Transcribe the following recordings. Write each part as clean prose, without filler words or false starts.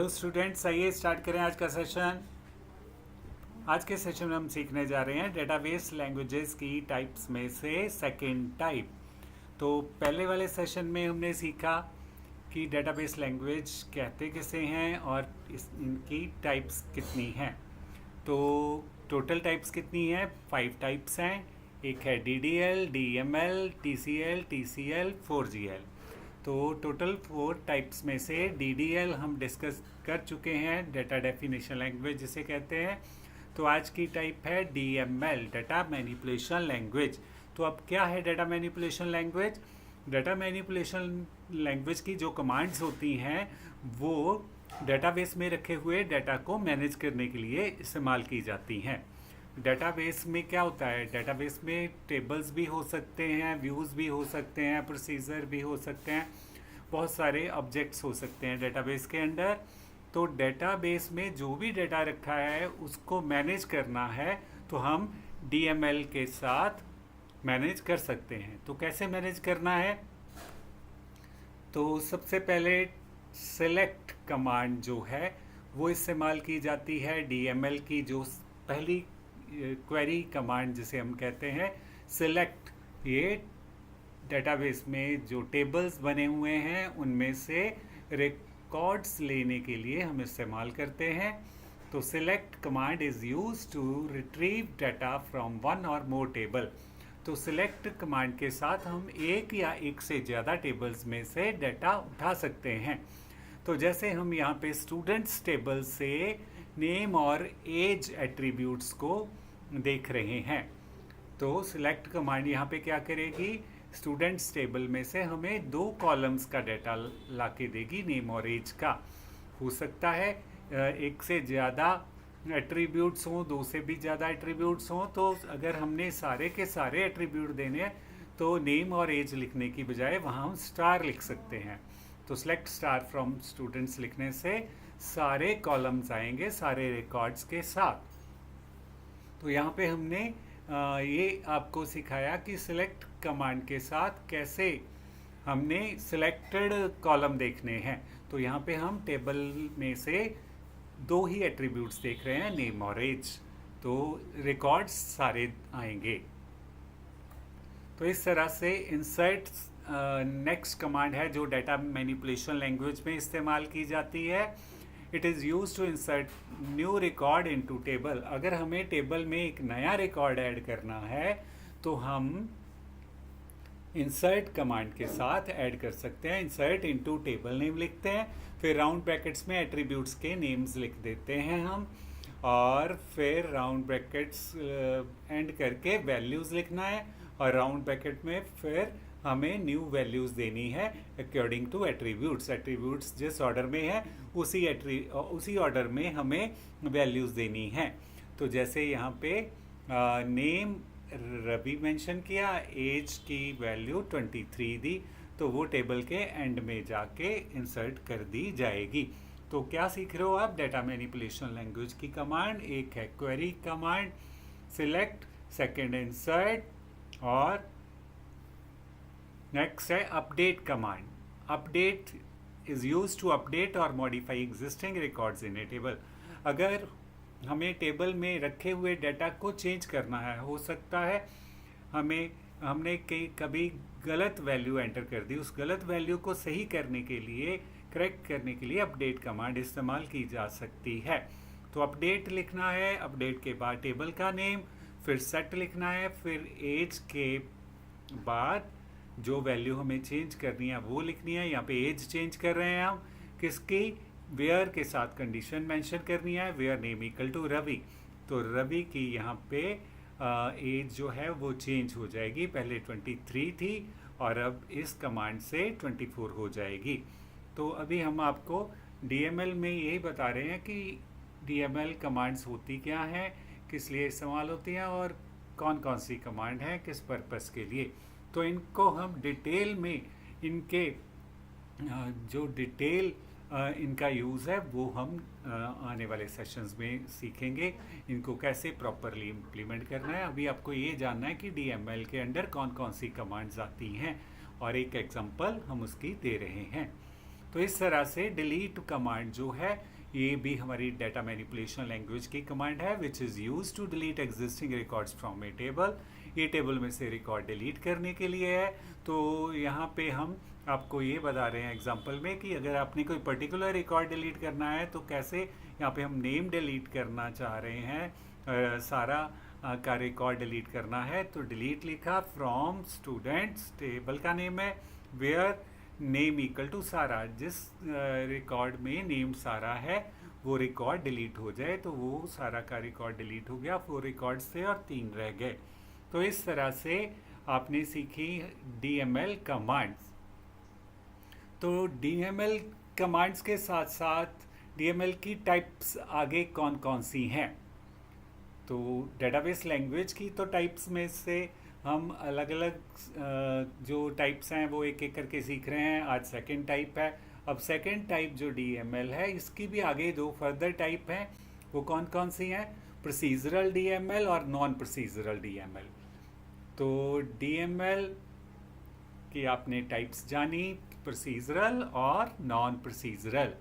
तो स्टूडेंट्स आइए स्टार्ट करें आज का सेशन। आज के सेशन में हम सीखने जा रहे हैं डेटाबेस लैंग्वेजेस की टाइप्स में से सेकंड टाइप। तो पहले वाले सेशन में हमने सीखा कि डेटाबेस लैंग्वेज कहते किसे हैं और इनकी टाइप्स कितनी हैं। तो टोटल टाइप्स कितनी हैं? 5 टाइप्स हैं। एक है DDL, DML, TCL, TCL, 4GL। तो टोटल 4 टाइप्स में से DDL हम डिस्कस कर चुके हैं, डेटा डेफिनेशन लैंग्वेज जिसे कहते हैं। तो आज की टाइप है DML, डेटा मैनिपुलेशन लैंग्वेज। तो अब क्या है data manipulation language? Data manipulation language की जो कमांड्स होती हैं वो डेटाबेस में रखे हुए डेटा को मैनेज करने के लिए इस्तेमाल की जाती हैं। डेटाबेस में क्या होता है? डेटाबेस में टेबल्स भी हो सकते हैं, व्यूज़ भी हो सकते हैं, प्रोसीजर भी हो सकते हैं, बहुत सारे ऑब्जेक्ट्स हो सकते हैं डेटाबेस के अंदर। तो डेटाबेस में जो भी डेटा रखा है उसको मैनेज करना है तो हम DML के साथ मैनेज कर सकते हैं। तो कैसे मैनेज करना है? तो सबसे पहले सेलेक्ट कमांड जो है वो इस्तेमाल की जाती है। DML की जो पहली क्वेरी कमांड जिसे हम कहते हैं सिलेक्ट, ये डेटाबेस में जो टेबल्स बने हुए हैं उनमें से रिकॉर्ड्स लेने के लिए हम इस्तेमाल करते हैं। तो select command is use to retrieve data from one और मोर टेबल। तो सिलेक्ट कमांड के साथ हम एक या एक से ज़्यादा टेबल्स में से डाटा उठा सकते हैं। तो जैसे हम यहाँ पे स्टूडेंट्स टेबल से नेम और एज एट्रीब्यूट्स को देख रहे हैं। तो सिलेक्ट कमांड यहाँ पे क्या करेगी? स्टूडेंट्स टेबल में से हमें 2 कॉलम्स का डाटा ला के देगी, नेम और एज का। हो सकता है एक से ज़्यादा एट्रीब्यूट्स हों, 2 से भी ज़्यादा एट्रीब्यूट्स हों। तो अगर हमने सारे के सारे एट्रीब्यूट देने हैं तो नेम और एज लिखने की बजाय वहाँ हम स्टार लिख सकते हैं। तो सेलेक्ट स्टार फ्रॉम स्टूडेंट्स लिखने से सारे कॉलम्स आएंगे सारे रिकॉर्ड्स के साथ। तो यहाँ पे हमने ये आपको सिखाया कि सिलेक्ट कमांड के साथ कैसे हमने सिलेक्टेड कॉलम देखने हैं। तो यहाँ पे हम टेबल में से 2 ही एट्रीब्यूट्स देख रहे हैं, नेम और एज। तो रिकॉर्ड्स सारे आएंगे। तो इस तरह से इंसर्ट नेक्स्ट कमांड है जो डेटा मैनिपुलेशन लैंग्वेज में इस्तेमाल की जाती है। It is use to insert new record into table. अगर हमें टेबल में एक नया रिकॉर्ड ऐड करना है तो हम इंसर्ट कमांड के साथ ऐड कर सकते हैं। इंसर्ट इनटू टेबल नेम लिखते हैं, फिर राउंड ब्रैकेट्स में एट्रीब्यूट्स के नेम्स लिख देते हैं हम, और फिर राउंड ब्रैकेट्स एंड करके वैल्यूज़ लिखना है, और राउंड ब्रैकेट में फिर हमें न्यू वैल्यूज़ देनी है अकॉर्डिंग टू एट्रीब्यूट्स। एट्रीब्यूट्स जिस ऑर्डर में है उसी ऑर्डर में हमें वैल्यूज़ देनी है। तो जैसे यहाँ पे नेम रवि मेंशन किया, एज की वैल्यू 23 दी, तो वो टेबल के एंड में जाके इंसर्ट कर दी जाएगी। तो क्या सीख रहे हो आप? डेटा मैनिपुलेशन लैंग्वेज की कमांड। एक है query command select, second insert, और नेक्स्ट है update command. Update is use to update और modify existing records in a table. अगर हमें टेबल में रखे हुए डाटा को चेंज करना है, हो सकता है हमने कभी गलत वैल्यू एंटर कर दी, उस गलत वैल्यू को सही करने के लिए, करेक्ट करने के लिए अपडेट कमांड इस्तेमाल की जा सकती है। तो अपडेट लिखना है, अपडेट के बाद टेबल का नेम, फिर सेट लिखना है, फिर एज के बाद जो वैल्यू हमें चेंज करनी है वो लिखनी है। यहाँ पे एज चेंज कर रहे हैं हम किसकी? वेयर के साथ कंडीशन मेंशन करनी है, where name equal to Ravi. तो रवि की यहाँ पे एज जो है वो चेंज हो जाएगी, पहले 23 थी और अब इस कमांड से 24 हो जाएगी। तो अभी हम आपको DML में यही बता रहे हैं कि DML कमांड्स होती क्या हैं, किस लिए इस्तेमाल होती हैं, और कौन कौन सी कमांड है किस पर्पस के लिए। तो इनको हम डिटेल में इनके जो डिटेल इनका यूज़ है वो हम आने वाले सेशंस में सीखेंगे, इनको कैसे प्रॉपरली इम्प्लीमेंट करना है। अभी आपको ये जानना है कि DML के अंडर कौन कौन सी कमांड्स आती हैं, और एक एग्जांपल हम उसकी दे रहे हैं। तो इस तरह से डिलीट कमांड जो है ये भी हमारी डेटा मैनिपुलेशन लैंग्वेज की कमांड है, which is use to delete existing records from a table. ये टेबल में से रिकॉर्ड डिलीट करने के लिए है। तो यहाँ पे हम आपको ये बता रहे हैं एग्जांपल में कि अगर आपने कोई पर्टिकुलर रिकॉर्ड डिलीट करना है तो कैसे। यहाँ पे हम नेम डिलीट करना चाह रहे हैं, सारा का रिकॉर्ड डिलीट करना है, तो डिलीट लिखा, फ्रॉम स्टूडेंट्स टेबल का नेम है, वेयर नेम इक्वल टू सारा, जिस रिकॉर्ड में नेम सारा है वो रिकॉर्ड डिलीट हो जाए, तो वो सारा का रिकॉर्ड डिलीट हो गया। 4 रिकॉर्ड थे और 3 रह गए। तो इस तरह से आपने सीखी DML कमांड्स। तो DML कमांड्स के साथ साथ DML की टाइप्स आगे कौन कौन सी हैं। तो डेटाबेस लैंग्वेज की तो टाइप्स में से हम अलग अलग जो टाइप्स हैं वो एक एक करके सीख रहे हैं। आज सेकंड टाइप है। अब सेकंड टाइप जो DML है इसकी भी आगे 2 फर्दर टाइप हैं। वो कौन कौन सी हैं? प्रोसीजरल DML और नॉन प्रोसीजरल DML। तो DML की आपने टाइप्स जानी, प्रोसीजरल और नॉन प्रोसीजरल।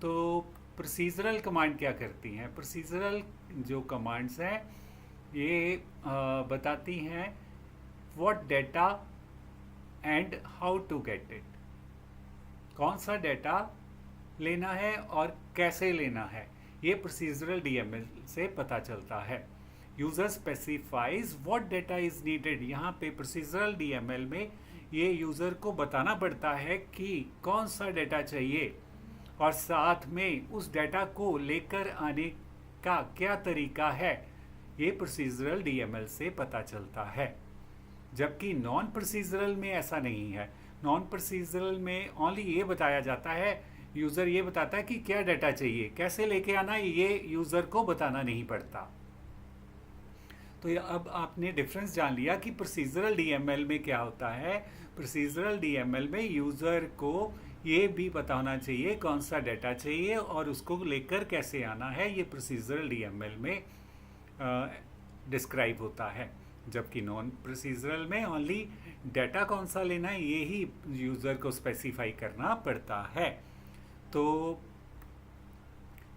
तो प्रोसीजरल कमांड क्या करती हैं? प्रोसीजरल जो कमांड्स हैं ये बताती हैं what data and how to get it, कौन सा डेटा लेना है और कैसे लेना है, ये प्रोसीजरल DML से पता चलता है। User specifies what data is needed. यहाँ पे प्रोसीजरल DML में ये यूज़र को बताना पड़ता है कि कौन सा डेटा चाहिए और साथ में उस डेटा को लेकर आने का क्या तरीका है, ये प्रोसीजरल DML से पता चलता है। जबकि नॉन प्रोसीजरल में ऐसा नहीं है। नॉन प्रोसीजरल में ओनली ये बताया जाता है, यूज़र ये बताता है कि क्या डेटा चाहिए, कैसे लेके आना ये यूज़र को बताना नहीं पड़ता। तो अब आपने डिफरेंस जान लिया कि प्रोसीजरल DML में क्या होता है। प्रोसीजरल DML में यूज़र को ये भी पता होना चाहिए कौन सा डेटा चाहिए और उसको लेकर कैसे आना है, ये प्रोसीजरल DML में डिस्क्राइब होता है। जबकि नॉन प्रोसीजरल में ओनली डेटा कौन सा लेना है ये ही यूज़र को स्पेसिफाई करना पड़ता है। तो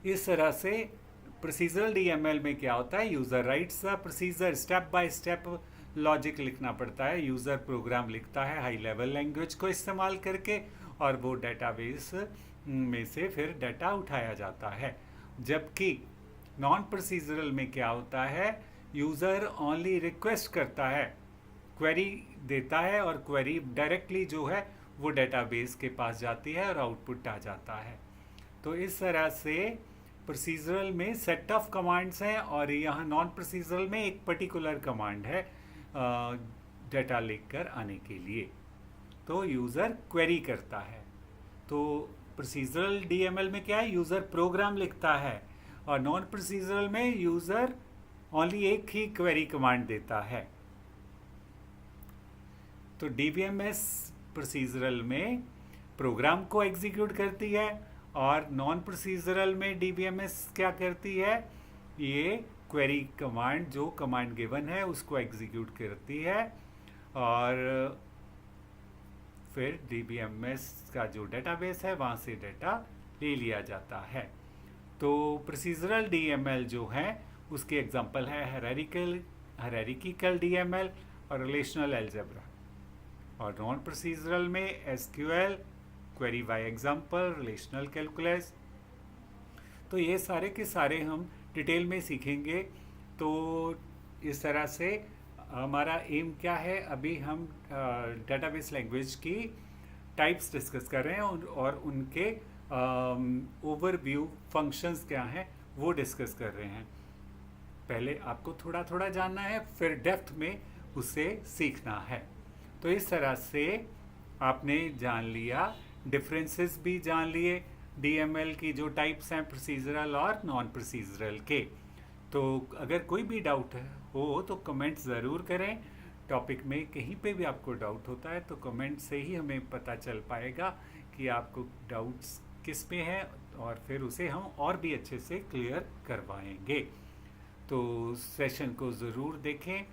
इस तरह से प्रोसीजरल DML में क्या होता है, user rights the procedure, step by step logic लिखना पड़ता है। यूज़र प्रोग्राम लिखता है हाई लेवल लैंग्वेज को इस्तेमाल करके और वो डेटाबेस में से फिर डाटा उठाया जाता है। जबकि नॉन प्रोसीजरल में क्या होता है, यूज़र ओनली रिक्वेस्ट करता है, क्वेरी देता है और क्वेरी डायरेक्टली जो है वो डेटाबेस के पास जाती है और आउटपुट आ जाता है। तो इस तरह से प्रोसीजरल में सेट ऑफ कमांड्स हैं और यहाँ नॉन प्रोसीजरल में एक पर्टिकुलर कमांड है डेटा लेकर आने के लिए। तो यूज़र क्वेरी करता है। तो प्रोसीजरल DML में क्या है, यूज़र प्रोग्राम लिखता है और नॉन प्रोसीजरल में यूज़र ओनली एक ही क्वेरी कमांड देता है। तो DBMS प्रोसीजरल में प्रोग्राम को एग्जीक्यूट करती है और नॉन प्रोसीजरल में DBMS क्या करती है, ये क्वेरी कमांड जो कमांड गिवन है उसको एग्जीक्यूट करती है और फिर DBMS का जो डेटाबेस है वहाँ से डेटा ले लिया जाता है। तो प्रोसीजरल DML जो है उसके एग्जांपल है हायरार्किकल DML और रिलेशनल अलजेब्रा। और नॉन प्रोसीजरल में SQL, query by example, relational calculus. तो ये सारे के सारे हम डिटेल में सीखेंगे। तो इस तरह से हमारा एम क्या है, अभी हम डेटाबेस लैंग्वेज की टाइप्स डिस्कस कर रहे हैं और उनके ओवरव्यू फंक्शंस क्या हैं वो डिस्कस कर रहे हैं। पहले आपको थोड़ा थोड़ा जानना है, फिर डेप्थ में उसे सीखना है। तो इस तरह से आपने जान लिया, डिफरेंसेस भी जान लिए DML की जो टाइप्स हैं प्रोसीजरल और नॉन प्रोसीजरल के। तो अगर कोई भी डाउट हो तो कमेंट ज़रूर करें। टॉपिक में कहीं पे भी आपको डाउट होता है तो कमेंट से ही हमें पता चल पाएगा कि आपको डाउट्स किस पे हैं और फिर उसे हम और भी अच्छे से क्लियर करवाएंगे। तो सेशन को ज़रूर देखें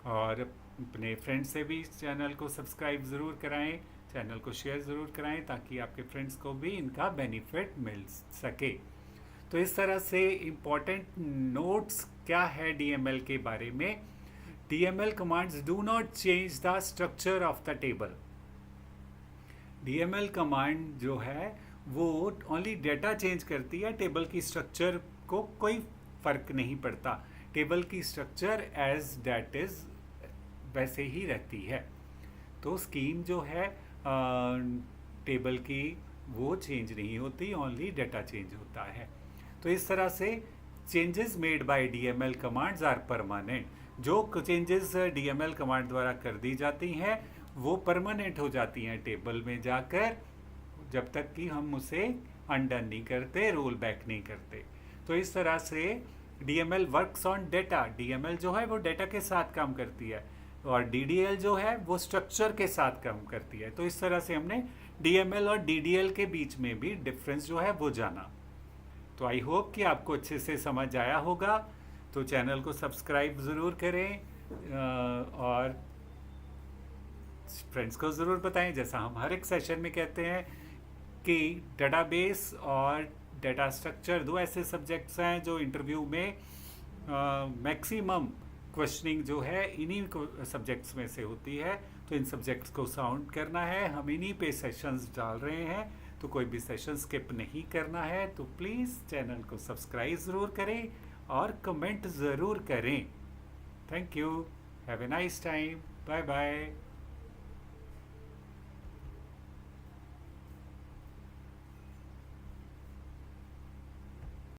और अपने फ्रेंड से भी इस चैनल को सब्सक्राइब ज़रूर कराएं। चैनल को शेयर ज़रूर कराएं ताकि आपके फ्रेंड्स को भी इनका बेनिफिट मिल सके। तो इस तरह से इम्पॉर्टेंट नोट्स क्या है डीएमएल के बारे में। DML commands do not change the structure of the table. DML command जो है वो ओनली डेटा चेंज करती है, टेबल की स्ट्रक्चर को कोई फर्क नहीं पड़ता। टेबल की स्ट्रक्चर एज दैट इज वैसे ही रहती है। तो स्कीम जो है टेबल की वो चेंज नहीं होती, ओनली डेटा चेंज होता है। तो इस तरह से changes made by DML commands are permanent. जो चेंजेस डीएमएल कमांड द्वारा कर दी जाती हैं वो परमानेंट हो जाती हैं टेबल में जाकर, जब तक कि हम उसे अनडन नहीं करते, रोल बैक नहीं करते। तो इस तरह से DML works on data. DML जो है वो डेटा के साथ काम करती है और डीडीएल जो है वो स्ट्रक्चर के साथ काम करती है। तो इस तरह से हमने डीएमएल और डीडीएल के बीच में भी डिफरेंस जो है वो जाना। तो आई होप कि आपको अच्छे से समझ आया होगा। तो चैनल को सब्सक्राइब ज़रूर करें और फ्रेंड्स को ज़रूर बताएं। जैसा हम हर एक सेशन में कहते हैं कि डेटाबेस और डेटा स्ट्रक्चर दो ऐसे सब्जेक्ट्स हैं जो इंटरव्यू में मैक्सिमम क्वेश्चनिंग जो है इन्हीं सब्जेक्ट्स में से होती है। तो इन सब्जेक्ट्स को साउंड करना है, हम इन्हीं पे सेशंस डाल रहे हैं, तो कोई भी सेशन स्किप नहीं करना है। तो प्लीज़ चैनल को सब्सक्राइब ज़रूर करें और कमेंट ज़रूर करें। Thank you, have a nice time, bye bye.